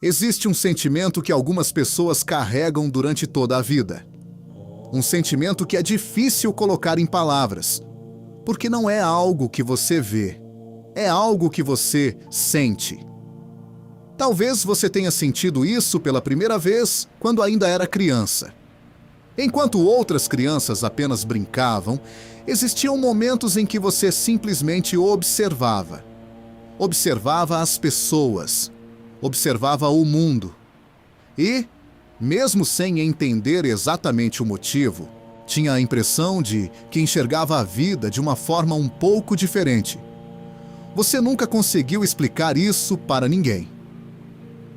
Existe um sentimento que algumas pessoas carregam durante toda a vida. Um sentimento que é difícil colocar em palavras, porque não é algo que você vê, é algo que você sente. Talvez você tenha sentido isso pela primeira vez quando ainda era criança. Enquanto outras crianças apenas brincavam, existiam momentos em que você simplesmente observava. Observava as pessoas, observava o mundo. E, mesmo sem entender exatamente o motivo, tinha a impressão de que enxergava a vida de uma forma um pouco diferente. Você nunca conseguiu explicar isso para ninguém.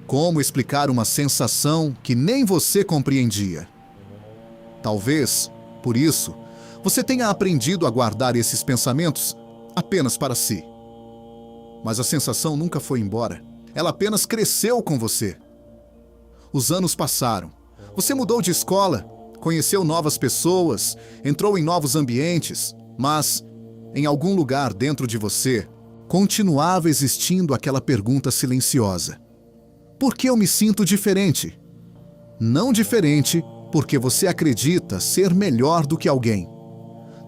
Como explicar uma sensação que nem você compreendia? Talvez, por isso, você tenha aprendido a guardar esses pensamentos apenas para si. Mas a sensação nunca foi embora. Ela apenas cresceu com você. Os anos passaram. Você mudou de escola, conheceu novas pessoas, entrou em novos ambientes, mas, em algum lugar dentro de você, continuava existindo aquela pergunta silenciosa. Por que eu me sinto diferente? Não diferente porque você acredita ser melhor do que alguém.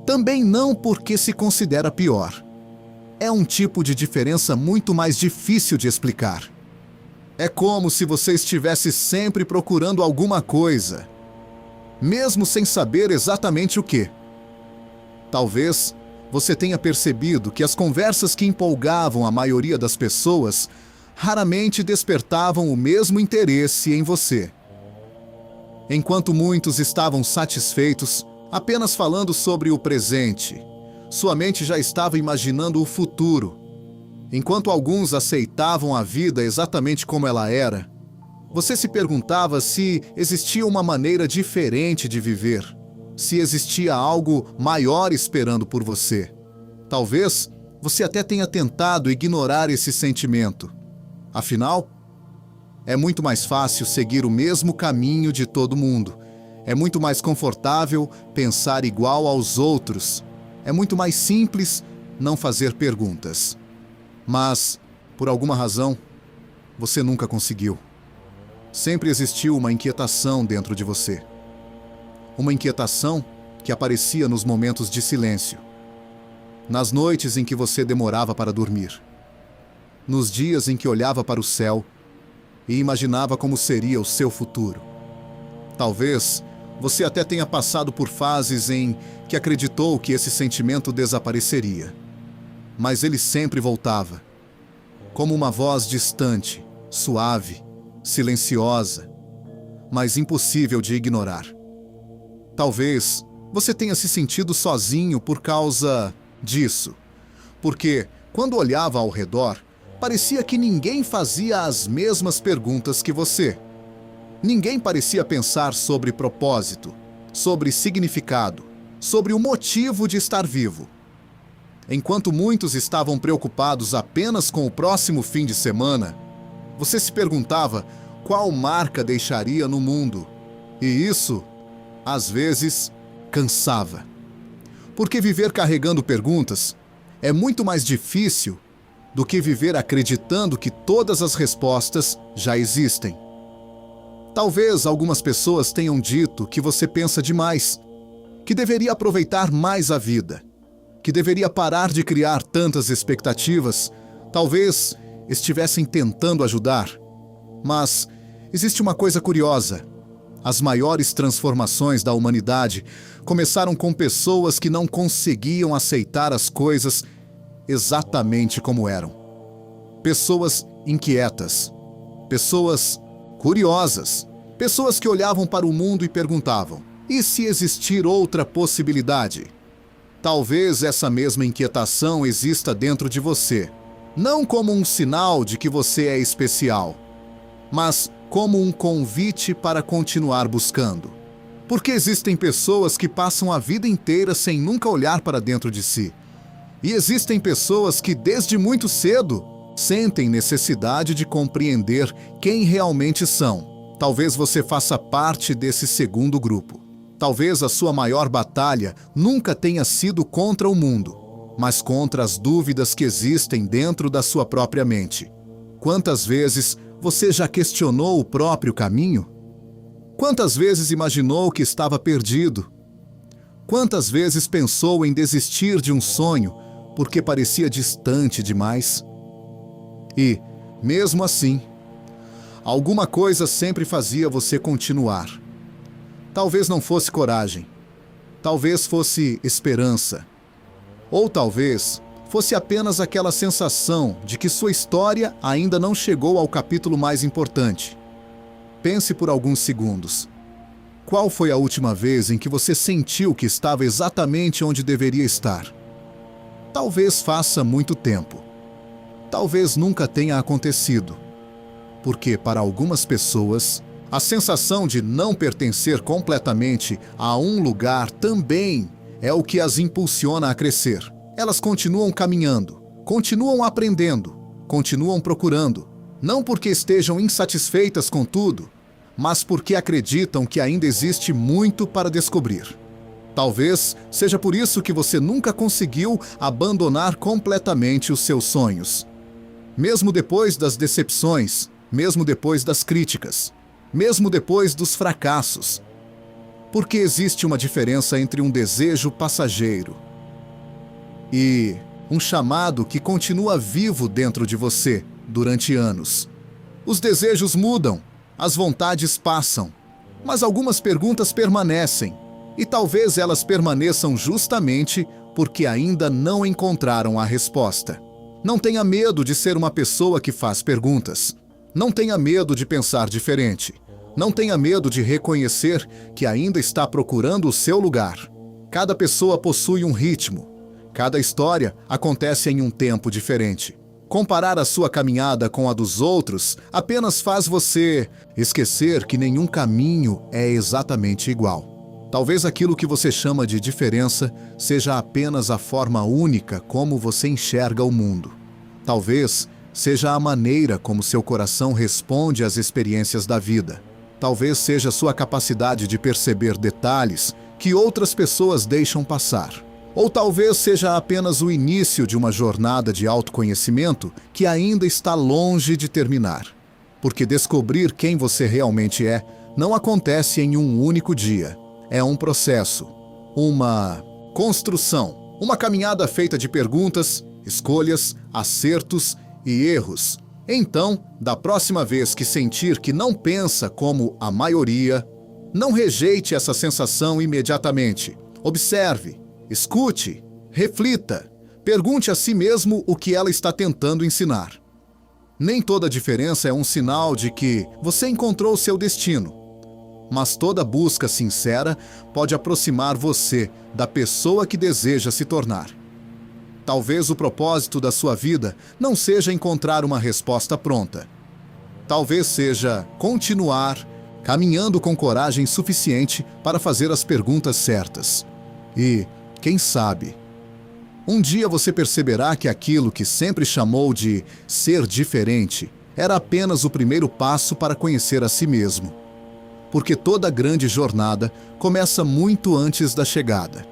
Também não porque se considera pior. É um tipo de diferença muito mais difícil de explicar. É como se você estivesse sempre procurando alguma coisa, mesmo sem saber exatamente o que. Talvez você tenha percebido que as conversas que empolgavam a maioria das pessoas raramente despertavam o mesmo interesse em você. Enquanto muitos estavam satisfeitos apenas falando sobre o presente, sua mente já estava imaginando o futuro. Enquanto alguns aceitavam a vida exatamente como ela era, você se perguntava se existia uma maneira diferente de viver, se existia algo maior esperando por você. Talvez você até tenha tentado ignorar esse sentimento. Afinal, é muito mais fácil seguir o mesmo caminho de todo mundo. É muito mais confortável pensar igual aos outros. É muito mais simples não fazer perguntas. Mas, por alguma razão, você nunca conseguiu. Sempre existiu uma inquietação dentro de você. Uma inquietação que aparecia nos momentos de silêncio. Nas noites em que você demorava para dormir. Nos dias em que olhava para o céu e imaginava como seria o seu futuro. Talvez você até tenha passado por fases em que acreditou que esse sentimento desapareceria. Mas ele sempre voltava, como uma voz distante, suave, silenciosa, mas impossível de ignorar. Talvez você tenha se sentido sozinho por causa disso, porque, quando olhava ao redor, parecia que ninguém fazia as mesmas perguntas que você. Ninguém parecia pensar sobre propósito, sobre significado, sobre o motivo de estar vivo. Enquanto muitos estavam preocupados apenas com o próximo fim de semana, você se perguntava qual marca deixaria no mundo. E isso, às vezes, cansava. Porque viver carregando perguntas é muito mais difícil do que viver acreditando que todas as respostas já existem. Talvez algumas pessoas tenham dito que você pensa demais, que deveria aproveitar mais a vida, que deveria parar de criar tantas expectativas. Talvez estivessem tentando ajudar. Mas existe uma coisa curiosa. As maiores transformações da humanidade começaram com pessoas que não conseguiam aceitar as coisas exatamente como eram. Pessoas inquietas, pessoas curiosas, pessoas que olhavam para o mundo e perguntavam: e se existir outra possibilidade? Talvez essa mesma inquietação exista dentro de você, não como um sinal de que você é especial, mas como um convite para continuar buscando. Porque existem pessoas que passam a vida inteira sem nunca olhar para dentro de si. E existem pessoas que, desde muito cedo, sentem necessidade de compreender quem realmente são. Talvez você faça parte desse segundo grupo. Talvez a sua maior batalha nunca tenha sido contra o mundo, mas contra as dúvidas que existem dentro da sua própria mente. Quantas vezes Você já questionou o próprio caminho? Quantas vezes imaginou que estava perdido? Quantas vezes pensou em desistir de um sonho porque parecia distante demais? E, mesmo assim, alguma coisa sempre fazia você continuar. Talvez não fosse coragem, talvez fosse esperança, ou talvez fosse apenas aquela sensação de que sua história ainda não chegou ao capítulo mais importante. Pense por alguns segundos. Qual foi a última vez em que você sentiu que estava exatamente onde deveria estar? Talvez faça muito tempo. Talvez nunca tenha acontecido. Porque, para algumas pessoas, a sensação de não pertencer completamente a um lugar também é o que as impulsiona a crescer. Elas continuam caminhando, continuam aprendendo, continuam procurando, não porque estejam insatisfeitas com tudo, mas porque acreditam que ainda existe muito para descobrir. Talvez seja por isso que você nunca conseguiu abandonar completamente os seus sonhos. Mesmo depois das decepções, mesmo depois das críticas, mesmo depois dos fracassos. Porque existe uma diferença entre um desejo passageiro e um chamado que continua vivo dentro de você durante anos. Os desejos mudam, as vontades passam, mas algumas perguntas permanecem, e talvez elas permaneçam justamente porque ainda não encontraram a resposta. Não tenha medo de ser uma pessoa que faz perguntas. Não tenha medo de pensar diferente. Não tenha medo de reconhecer que ainda está procurando o seu lugar. Cada pessoa possui um ritmo. Cada história acontece em um tempo diferente. Comparar a sua caminhada com a dos outros apenas faz você esquecer que nenhum caminho é exatamente igual. Talvez aquilo que você chama de diferença seja apenas a forma única como você enxerga o mundo. Talvez seja a maneira como seu coração responde às experiências da vida. Talvez seja sua capacidade de perceber detalhes que outras pessoas deixam passar. Ou talvez seja apenas o início de uma jornada de autoconhecimento que ainda está longe de terminar. Porque descobrir quem você realmente é não acontece em um único dia. É um processo, uma construção, uma caminhada feita de perguntas, escolhas, acertos e erros. Então, da próxima vez que sentir que não pensa como a maioria, não rejeite essa sensação imediatamente. Observe. Escute, reflita, pergunte a si mesmo o que ela está tentando ensinar. Nem toda diferença é um sinal de que você encontrou seu destino, mas toda busca sincera pode aproximar você da pessoa que deseja se tornar. Talvez o propósito da sua vida não seja encontrar uma resposta pronta. Talvez seja continuar caminhando com coragem suficiente para fazer as perguntas certas. E quem sabe, um dia você perceberá que aquilo que sempre chamou de ser diferente era apenas o primeiro passo para conhecer a si mesmo. Porque toda grande jornada começa muito antes da chegada.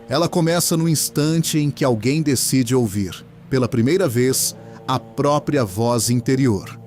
Ela começa no instante em que alguém decide ouvir, pela primeira vez, a própria voz interior.